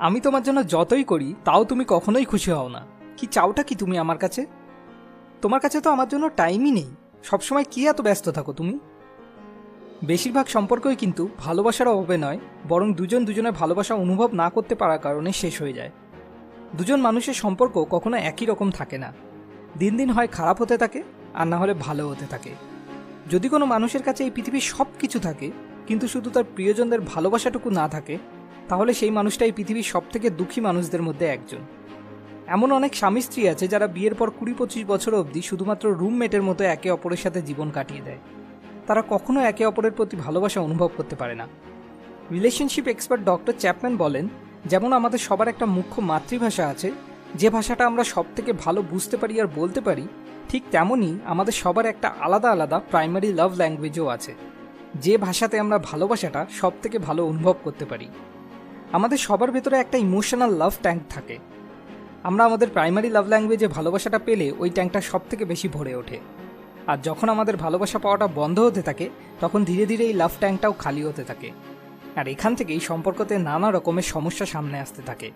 আমি তোমার জন্য যতই করি তাও তুমি কখনোই খুশি হও না। কি চাওটা কি তুমি আমার কাছে? তোমার কাছে তো আমার জন্য টাইমই নেই। সবসময় কি এত ব্যস্ত থাকো তুমি? বেশিরভাগ সম্পর্কই কিন্তু ভালোবাসার অভাবে নয়, বরং দুজন দুজনের ভালোবাসা অনুভব না করতে পারার কারণে শেষ হয়ে যায়। দুজন মানুষের সম্পর্ক কখনো একই রকম থাকে না। দিন দিন হয় খারাপ হতে থাকে, আর না হলে ভালো হতে থাকে। যদি কোনো মানুষের কাছে এই পৃথিবীর সব কিছু থাকে, কিন্তু শুধু তার প্রিয়জনদের ভালোবাসাটুকু না থাকে, তাহলে সেই মানুষটা এই পৃথিবীর সব থেকে দুঃখী মানুষদের মধ্যে একজন। এমন অনেক স্বামী স্ত্রী আছে যারা বিয়ের পর 20-25 বছর অবধি শুধুমাত্র রুমমেটের মতো একে অপরের সাথে জীবন কাটিয়ে দেয়। তারা কখনো একে অপরের প্রতি ভালোবাসা অনুভব করতে পারে না। রিলেশনশিপ এক্সপার্ট ডক্টর চ্যাপম্যান বলেন, যেমন আমাদের সবার একটা মুখ্য মাতৃভাষা আছে, যে ভাষাটা আমরা সব থেকে ভালো বুঝতে পারি আর বলতে পারি, ঠিক তেমনই আমাদের সবার একটা আলাদা আলাদা প্রাইমারি লাভ ল্যাঙ্গুয়েজও আছে, যে ভাষাতে আমরা ভালোবাসাটা সব থেকে ভালো অনুভব করতে পারি। আমাদের সবার ভেতরে একটা ইমোশনাল লাভ ট্যাঙ্ক থাকে। আমরা আমাদের প্রাইমারি লাভ ল্যাঙ্গুয়েজে ভালোবাসাটা পেলে ওই ট্যাঙ্কটা সব থেকে বেশি ভরে ওঠে। আর যখন আমাদের ভালোবাসা পাওয়াটা বন্ধ হতে থাকে, তখন ধীরে ধীরে এই লাভ ট্যাঙ্কটাও খালি হতে থাকে। আর এখান থেকেই সম্পর্কতে নানা রকমের সমস্যা সামনে আসতে থাকে।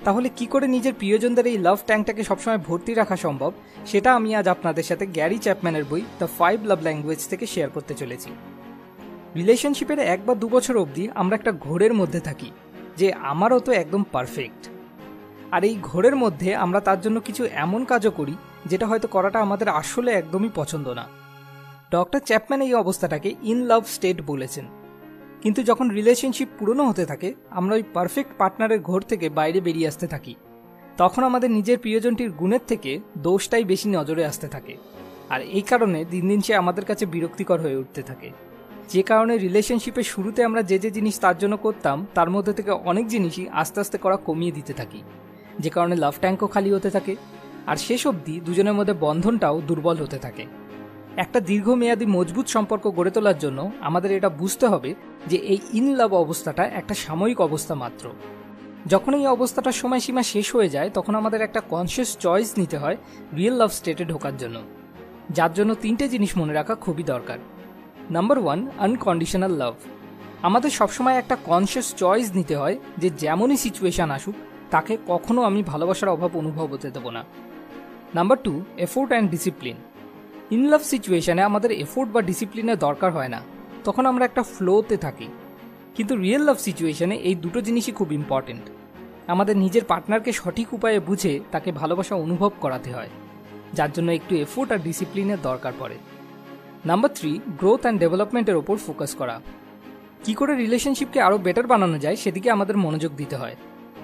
তাহলে কি করে নিজের প্রিয়জনদের এই লাভ ট্যাঙ্কটাকে সবসময় ভর্তি রাখা সম্ভব, সেটা আমি আজ আপনাদের সাথে গ্যারি চ্যাপম্যানের বই দ্য 5 লাভ ল্যাঙ্গুয়েজ থেকে শেয়ার করতে চলেছি। রিলেশনশিপের 1 বা 2 বছর অবধি আমরা একটা ঘোরের মধ্যে থাকি যে আমারও তো একদম পারফেক্ট। আর এই ঘোরের মধ্যে আমরা তার জন্য কিছু এমন কাজও করি যেটা হয়তো করাটা আমাদের আসলে একদমই পছন্দ না। ডক্টর চ্যাপম্যান এই অবস্থাটাকে ইন লাভ স্টেট বলেছেন। কিন্তু যখন রিলেশনশিপ পুরনো হতে থাকে, আমরা ওই পারফেক্ট পার্টনারের ঘোর থেকে বাইরে বেরিয়ে আসতে থাকি, তখন আমাদের নিজের প্রিয়জনটির গুণের থেকে দোষটাই বেশি নজরে আসতে থাকে। আর এই কারণে দিন দিন সে আমাদের কাছে বিরক্তিকর হয়ে উঠতে থাকে। যে কারণে রিলেশনশিপের শুরুতে আমরা যে যে জিনিস তার জন্য করতাম, তার মধ্যে থেকে অনেক জিনিসই আস্তে আস্তে করা কমিয়ে দিতে থাকি, যে কারণে লাভ ট্যাঙ্কও খালি হতে থাকে। আর শেষ অবধি দুজনের মধ্যে বন্ধনটাও দুর্বল হতে থাকে। একটা দীর্ঘমেয়াদী মজবুত সম্পর্ক গড়ে তোলার জন্য আমাদের এটা বুঝতে হবে যে এই ইন লাভ অবস্থাটা একটা সাময়িক অবস্থা মাত্র। যখন এই অবস্থাটার সময়সীমা শেষ হয়ে যায়, তখন আমাদের একটা কনসিয়াস চয়েস নিতে হয় রিয়েল লাভ স্টেটে ঢোকার জন্য, যার জন্য 3টে জিনিস মনে রাখা খুবই দরকার। Number 1, unconditional love. আমাদের সবসময় একটা কনসিয়াস চয়েস নিতে হয় যে যেমনই সিচুয়েশন আসুক, তাকে কখনো আমি ভালোবাসার অভাব অনুভব হতে দেব না। Number 2, effort and discipline. In love সিচুয়েশনে আমাদের এফোর্ট বা ডিসিপ্লিনের দরকার হয় না, তখন আমরা একটা ফ্লোতে থাকি। কিন্তু রিয়েল লাভ সিচুয়েশনে এই দুটো জিনিসই খুব ইম্পর্টেন্ট। আমাদের নিজের পার্টনারকে সঠিক উপায়ে বুঝে তাকে ভালোবাসা অনুভব করাতে হয়, যার জন্য একটু এফোর্ট আর ডিসিপ্লিনের দরকার পড়ে। নাম্বার 3, গ্রোথ অ্যান্ড ডেভেলপমেন্টের ওপর ফোকাস করা। কি করে রিলেশনশিপকে আরও বেটার বানানো যায় সেদিকে আমাদের মনোযোগ দিতে হয়।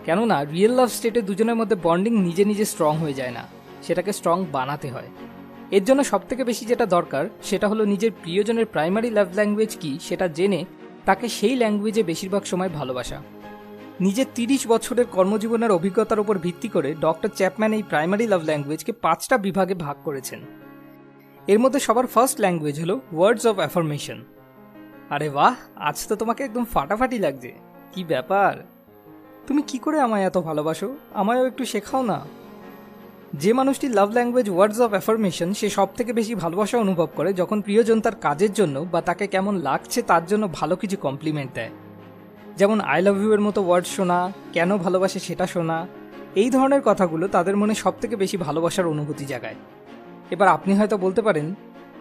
কেননা রিয়েল লাভ স্টেটে দুজনের মধ্যে বন্ডিং নিজে নিজে স্ট্রং হয়ে যায় না, সেটাকে স্ট্রং বানাতে হয়। এর জন্য সবথেকে বেশি যেটা দরকার সেটা হলো নিজের প্রিয়জনের প্রাইমারি লাভ ল্যাঙ্গুয়েজ কি সেটা জেনে তাকে সেই ল্যাঙ্গুয়েজে বেশিরভাগ সময় ভালোবাসা। নিজের 30 বছরের কর্মজীবনের অভিজ্ঞতার উপর ভিত্তি করে ডক্টর চ্যাপম্যান এই প্রাইমারি লাভ ল্যাঙ্গুয়েজকে 5টা বিভাগে ভাগ করেছেন। এর মধ্যে সবার ফার্স্ট ল্যাঙ্গুয়েজ হলো ওয়ার্ডস অফ অ্যাফার্মেশন। আরে বাহ, আজ তো তোমাকে একদম ফাটাফাটি লাগছে। কি ব্যাপার, তুমি কি করে আমায় এত ভালোবাসো? আমায়ও একটু শেখাও না। যে মানুষটি love language words of affirmation, সে সব থেকে বেশি ভালোবাসা অনুভব করে যখন প্রিয়জন তার কাজের জন্য বা তাকে কেমন লাগছে তার জন্য ভালো কিছু কমপ্লিমেন্ট দেয়। যেমন আই লাভ ইউ এর মতো ওয়ার্ড শোনা, কেন ভালোবাসে সেটা শোনা, এই ধরনের কথাগুলো তাদের মনে সব থেকে বেশি ভালোবাসার অনুভূতি জাগায়। এবার আপনি হয়তো বলতে পারেন,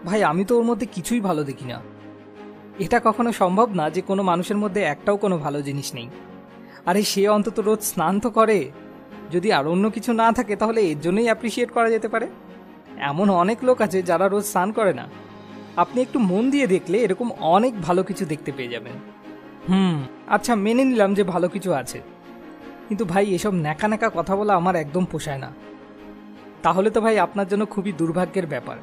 ভাই আমি তো ওর মধ্যে কিছুই ভালো দেখি না। এটা কখনো সম্ভব না যে কোনো মানুষের মধ্যে একটাও কোনো ভালো জিনিস নেই। আরে সে অন্তত রোজ স্নান তো করে। যদি আর অন্য কিছু না থাকে তাহলে এর জন্যই অ্যাপ্রিসিয়েট করা যেতে পারে। এমন অনেক লোক আছে যারা রোজ স্নান করে না। আপনি একটু মন দিয়ে দেখলে এরকম অনেক ভালো কিছু দেখতে পেয়ে যাবেন। আচ্ছা, মেনে নিলাম যে ভালো কিছু আছে, কিন্তু ভাই এসব ন্যাকা ন্যাকা কথা বলা আমার একদম পোষায় না। তাহলে তো ভাই আপনার জন্য খুবই দুর্ভাগ্যের ব্যাপার,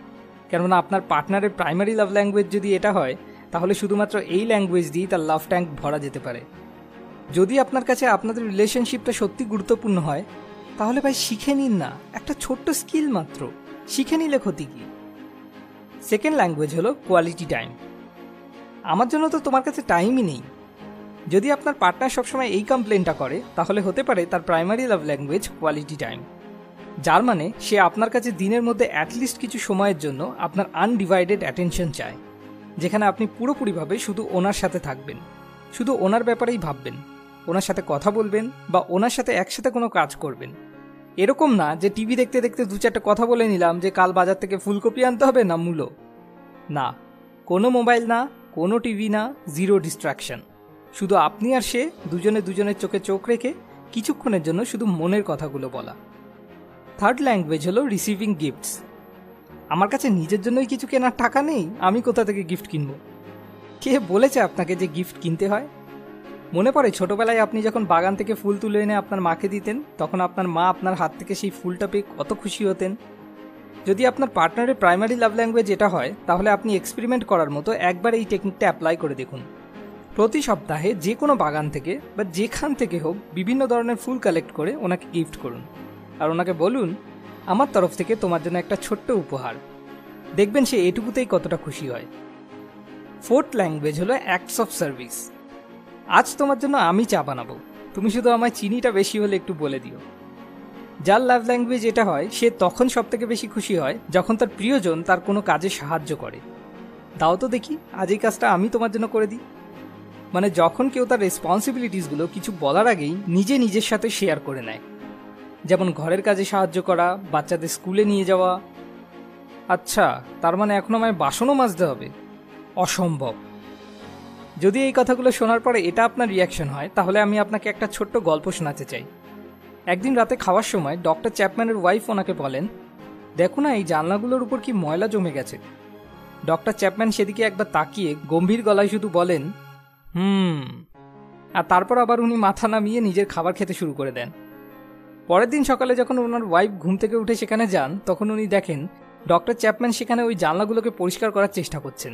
কেননা আপনার পার্টনারের প্রাইমারি লাভ ল্যাঙ্গুয়েজ যদি এটা হয়, তাহলে শুধুমাত্র এই ল্যাঙ্গুয়েজ দিয়েই তার লাভ ট্যাঙ্ক ভরা যেতে পারে। যদি আপনার কাছে আপনাদের রিলেশনশিপটা সত্যি গুরুত্বপূর্ণ হয়, তাহলে ভাই শিখে নিন না, একটা ছোট্ট স্কিল মাত্র, শিখে নিলে ক্ষতি কি? সেকেন্ড ল্যাঙ্গুয়েজ হলো কোয়ালিটি টাইম। আমার জন্য তো তোমার কাছে টাইমই নেই। যদি আপনার পার্টনার সবসময় এই কমপ্লেনটা করে, তাহলে হতে পারে তার প্রাইমারি লাভ ল্যাঙ্গুয়েজ কোয়ালিটি টাইম, যার মানে সে আপনার কাছে দিনের মধ্যে অ্যাটলিস্ট কিছু সময়ের জন্য আপনার আনডিভাইডেড অ্যাটেনশন চায়, যেখানে আপনি পুরোপুরিভাবে শুধু ওনার সাথে থাকবেন, শুধু ওনার ব্যাপারেই ভাববেন। ওনার সাথে কথা বলবেন বা ওনার সাথে একসাথে কোনো কাজ করবেন। এরকম না যে টিভি দেখতে দেখতে 2-4টা কথা বলে নিলাম যে কাল বাজার থেকে ফুলকপি আনতে হবে না মূলো। না, কোনো মোবাইল না, কোনো টিভি না, জিরো ডিস্ট্রাকশন। শুধু আপনি আর সে দুজনে দুজনের চোখে চোখ রেখে কিছুক্ষণের জন্য শুধু মনের কথাগুলো বলা। থার্ড ল্যাঙ্গুয়েজ হলো রিসিভিং গিফটস। আমার কাছে নিজের জন্যই কিছু কেনার টাকা নেই, আমি কোথা থেকে গিফট কিনব? কে বলেছে আপনাকে যে গিফট কিনতে হয়? মনে পড়ে ছোটবেলায় আপনি যখন বাগান থেকে ফুল তুলে এনে আপনার মাকে দিতেন, তখন আপনার মা আপনার হাত থেকে সেই ফুলটা পেয়ে কত খুশি হতেন। যদি আপনার পার্টনারের প্রাইমারি লাভ ল্যাঙ্গুয়েজ এটা হয়, তাহলে আপনি এক্সপেরিমেন্ট করার মতো একবার এই টেকনিকটা অ্যাপ্লাই করে দেখুন। প্রতি সপ্তাহে যে কোনো বাগান থেকে বা যেখান থেকে হোক বিভিন্ন ধরনের ফুল কালেক্ট করে ওনাকে গিফট করুন, আর ওনাকে বলুন, আমার তরফ থেকে তোমার জন্য একটা ছোট্ট উপহার। দেখবেন সে এটুকুতেই কতটা খুশি হয়। ফোর্থ ল্যাঙ্গুয়েজ হলো অ্যাক্টস অফ সার্ভিস। আজ তোমার জন্য আমি চা বানাবো, তুমি শুধু আমায় চিনিটা বেশি হলে একটু বলে দিও। যার লাভ ল্যাঙ্গুয়েজ এটা হয়, সে তখন সব থেকে বেশি খুশি হয় যখন তার প্রিয়জন তার কোনো কাজে সাহায্য করে। দাও তো দেখি, আজ এই কাজটা আমি তোমার জন্য করে দিই। মানে যখন কেউ তার রেসপন্সিবিলিটিসগুলো কিছু বলার আগেই নিজের সাথে শেয়ার করে নেয়। যেমন ঘরের কাজে সাহায্য করা, বাচ্চাদের স্কুলে নিয়ে যাওয়া। আচ্ছা, তার মানে এখন আমায় বাসনও মাজতে হবে? অসম্ভব। যদি এই কথাগুলো শোনার পরে এটা আপনার রিয়াকশন হয়, তাহলে আমি আপনাকে একটা ছোট্ট গল্প শোনাতে চাই। একদিন রাতে খাওয়ার সময় ডক্টর চ্যাপম্যানের ওয়াইফ ওনাকে বলেন, দেখো না এই জানলাগুলোর উপর কি ময়লা জমে গেছে। ডক্টর চ্যাপম্যান সেদিকে একবার তাকিয়ে গম্ভীর গলায় শুধু বলেন, আর তারপর আবার উনি মাথা নামিয়ে নিজের খাবার খেতে শুরু করে দেন। পরের দিন সকালে যখন ওনার ওয়াইফ ঘুম থেকে উঠে সেখানে যান, তখন উনি দেখেন ডক্টর চ্যাপম্যান সেখানে ওই জানলাগুলোকে পরিষ্কার করার চেষ্টা করছেন।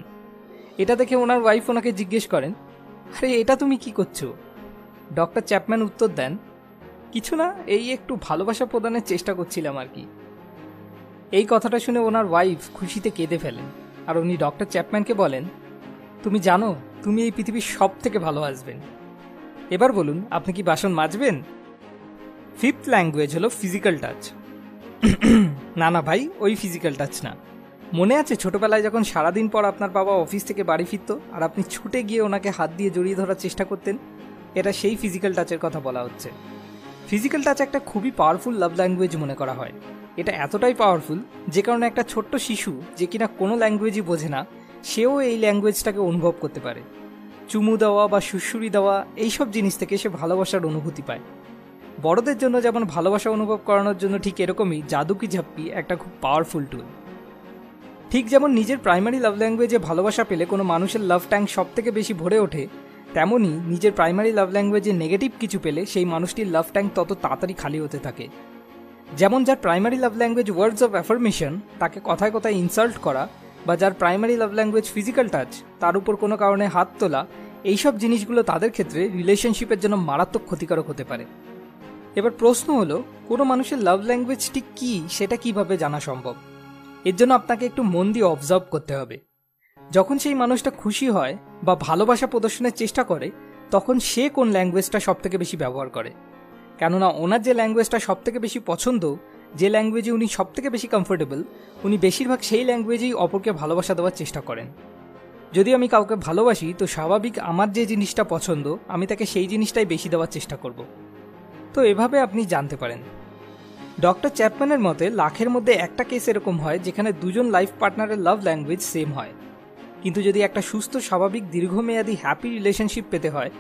এটা দেখে ওনার ওয়াইফ ওনাকে জিজ্ঞেস করেন, আরে এটা তুমি কি করছো? ডক্টর চ্যাপম্যান উত্তর দেন, কিছু না, এই একটু ভালোবাসা প্রদানের চেষ্টা করছিলাম আর কি। এই কথাটা শুনে ওনার ওয়াইফ খুশিতে কেঁদে ফেলেন, আর উনি ডক্টর চ্যাপম্যানকে বলেন, তুমি জানো তুমি এই পৃথিবীর সব থেকে ভালো হাজবেন্ড। এবার বলুন, আপনি কি বাসন মাজবেন? ফিফথ ল্যাঙ্গুয়েজ হলো ফিজিক্যাল টাচ। না ভাই, ওই ফিজিক্যাল টাচ না। মনে আছে ছোটবেলায় যখন সারাদিন পর আপনার বাবা অফিস থেকে বাড়ি ফিরত আর আপনি ছুটে গিয়ে ওনাকে হাত দিয়ে জড়িয়ে ধরার চেষ্টা করতেন? এটা সেই ফিজিক্যাল টাচের কথা বলা হচ্ছে। ফিজিক্যাল টাচ একটা খুবই পাওয়ারফুল লাভ ল্যাঙ্গুয়েজ মনে করা হয়। এটা এতটাই পাওয়ারফুল যে কারণে একটা ছোট্ট শিশু যে কিনা কোনো ল্যাঙ্গুয়েজই বোঝে না, সেও এই ল্যাঙ্গুয়েজটাকে অনুভব করতে পারে। চুমু দেওয়া বা সুড়সুড়ি দেওয়া, এইসব জিনিস থেকে সে ভালোবাসার অনুভূতি পায়। বড়দের জন্য যেমন ভালোবাসা অনুভব করানোর জন্য ঠিক এরকমই জাদু কি ঝাপ্পি একটা খুব পাওয়ারফুল টুল। ঠিক যেমন নিজের প্রাইমারি লাভ ল্যাঙ্গুয়েজে ভালোবাসা পেলে কোনো মানুষের লাভ ট্যাঙ্ক সব থেকে বেশি ভরে ওঠে, তেমনই নিজের প্রাইমারি লাভ ল্যাঙ্গুয়েজে নেগেটিভ কিছু পেলে সেই মানুষটির লাভ ট্যাঙ্ক তত তাড়াতাড়ি খালি হতে থাকে। যেমন যার primary love language words of affirmation, তাকে কথায় কথায় ইনসাল্ট করা, বা যার প্রাইমারি লাভ ল্যাঙ্গুয়েজ ফিজিক্যাল টাচ, তার উপর কোনো কারণে হাত তোলা, এইসব জিনিসগুলো তাদের ক্ষেত্রে রিলেশনশিপের জন্য মারাত্মক ক্ষতিকারক হতে পারে। এবার প্রশ্ন হলো, কোনো মানুষের লাভ ল্যাঙ্গুয়েজটি কী সেটা কিভাবে জানা সম্ভব? এর জন্য আপনাকে একটু মন দিয়ে অবজার্ভ করতে হবে। যখন সেই মানুষটা খুশি হয় বা ভালোবাসা প্রদর্শনের চেষ্টা করে, তখন সে কোন ল্যাঙ্গুয়েজটা সব থেকে বেশি ব্যবহার করে। কেননা ওনার যে ল্যাঙ্গুয়েজটা সব থেকে বেশি পছন্দ, যে ল্যাঙ্গুয়েজে উনি সব থেকে বেশি কমফোর্টেবল, উনি বেশিরভাগ সেই ল্যাঙ্গুয়েজেই অপরকে ভালোবাসা দেওয়ার চেষ্টা করেন। যদি আমি কাউকে ভালোবাসি, তো স্বাভাবিক আমার যে জিনিসটা পছন্দ আমি তাকে সেই জিনিসটাই বেশি দেওয়ার চেষ্টা করব। তো এভাবে আপনি জানতে পারেন। ডক্টর চ্যাপম্যানের মতে লাখের মধ্যে একটা কেস এরকম হয় যেখানে দুজন লাইফ পার্টনারের লাভ ল্যাঙ্গুয়েজ সেম হয়। কিন্তু যদি একটা সুস্থ স্বাভাবিক দীর্ঘমেয়াদী হ্যাপি রিলেশনশিপ পেতে হয়,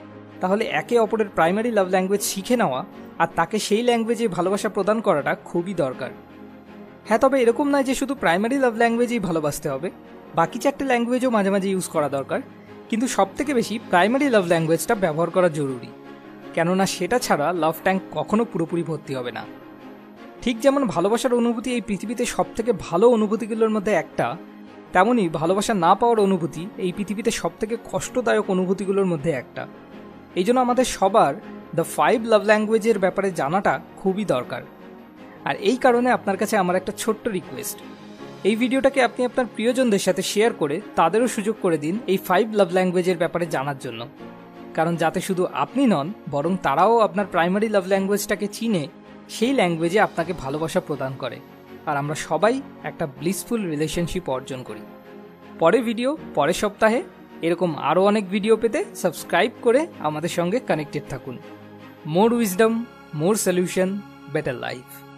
তাহলে একে অপরের প্রাইমারি লাভ ল্যাঙ্গুয়েজ শিখে নেওয়া আর তাকে সেই ল্যাঙ্গুয়েজে ভালোবাসা প্রদান করাটা খুবই দরকার। হ্যাঁ, তবে এরকম নয় যে শুধু প্রাইমারি লাভ ল্যাঙ্গুয়েজেই ভালোবাসতে হবে, বাকি 4টে ল্যাঙ্গুয়েজও মাঝে মাঝে ইউজ করা দরকার। কিন্তু সব থেকে বেশি প্রাইমারি লাভ ল্যাঙ্গুয়েজটা ব্যবহার করা জরুরি, কেননা সেটা ছাড়া লাভ ট্যাঙ্ক কখনো পুরোপুরি ভর্তি হবে না। ঠিক যেমন ভালোবাসার অনুভূতি এই পৃথিবীতে সব থেকে ভালো অনুভূতিগুলোর মধ্যে একটা, তেমনই ভালোবাসা না পাওয়ার অনুভূতি এই পৃথিবীতে সব থেকে কষ্টদায়ক অনুভূতিগুলোর মধ্যে একটা। এই জন্য আমাদের সবার দ্য 5 লাভ ল্যাঙ্গুয়েজের ব্যাপারে জানাটা খুবই দরকার। আর এই কারণে আপনার কাছে আমার একটা ছোট্ট রিকোয়েস্ট, এই ভিডিওটাকে আপনি আপনার প্রিয়জনদের সাথে শেয়ার করে তাদেরও সুযোগ করে দিন এই 5 লাভ ল্যাঙ্গুয়েজের ব্যাপারে জানার জন্য। কারণ যাতে শুধু আপনি নন, বরং তারাও আপনার প্রাইমারি লাভ ল্যাঙ্গুয়েজটাকে চিনে সেই ল্যাঙ্গুয়েজে আপনাকে ভালোবাসা প্রদান করে, আর আমরা সবাই একটা ব্লিসফুল রিলেশনশিপ অর্জন করি। পরের ভিডিও পরের সপ্তাহে, এরকম আরও অনেক ভিডিও পেতে সাবস্ক্রাইব করে আমাদের সঙ্গে কানেক্টেড থাকুন। more wisdom, more solution, better life.